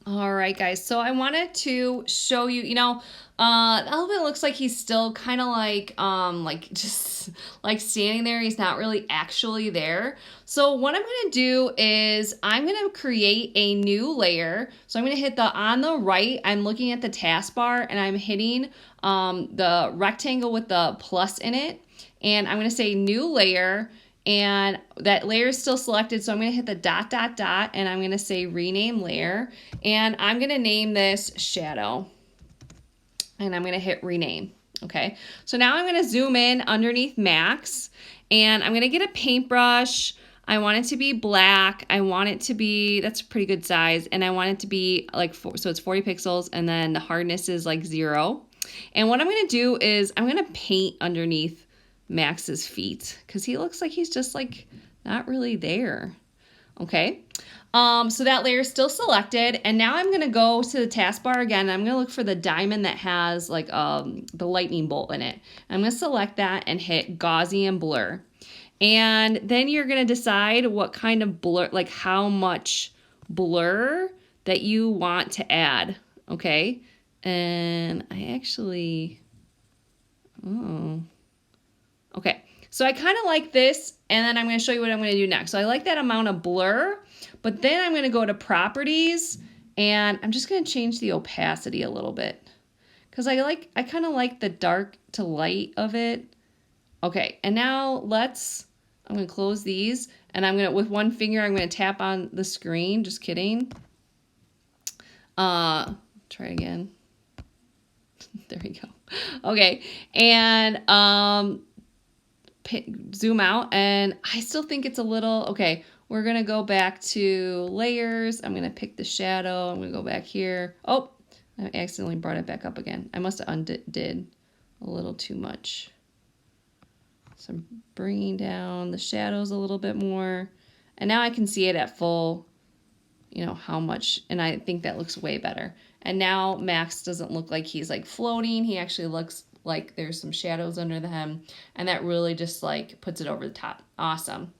All right, guys. So I wanted to show you, the elephant looks like he's still kind of like just like standing there. He's not really actually there. So what I'm going to do is I'm going to create a new layer. So I'm going to hit on the right, I'm looking at the taskbar and I'm hitting the rectangle with the plus in it. And I'm going to say new layer. And that layer is still selected, so I'm going to hit the dot, dot, dot, and I'm going to say rename layer. And I'm going to name this shadow. And I'm going to hit rename. Okay, so now I'm going to zoom in underneath Max, and I'm going to get a paintbrush. I want it to be black. I want it to be, that's a pretty good size, and I want it to be like, so it's 40 pixels, and then the hardness is like 0. And what I'm going to do is I'm going to paint underneath Max's feet because he looks like he's just like not really there. Okay, so that layer is still selected, and now I'm gonna go to the taskbar again. I'm gonna look for the diamond that has like the lightning bolt in it. I'm gonna select that and hit Gaussian blur, and then you're gonna decide what kind of blur, like how much blur that you want to add. Okay, and I actually, oh. Okay, so I kind of like this, and then I'm going to show you what I'm going to do next. So I like that amount of blur, but then I'm going to go to properties, and I'm just going to change the opacity a little bit because I kind of like the dark to light of it. Okay, and now I'm going to close these, and with one finger, I'm going to tap on the screen. Just kidding. Try again. There we go. Okay, and zoom out, and I still think it's a little, okay, we're going to go back to layers. I'm going to pick the shadow. I'm going to go back here. Oh, I accidentally brought it back up again. I must have undid a little too much. So I'm bringing down the shadows a little bit more, and now I can see it at full, how much, and I think that looks way better. And now Max doesn't look like he's like floating. He actually looks like there's some shadows under him, and that really just like puts it over the top. Awesome.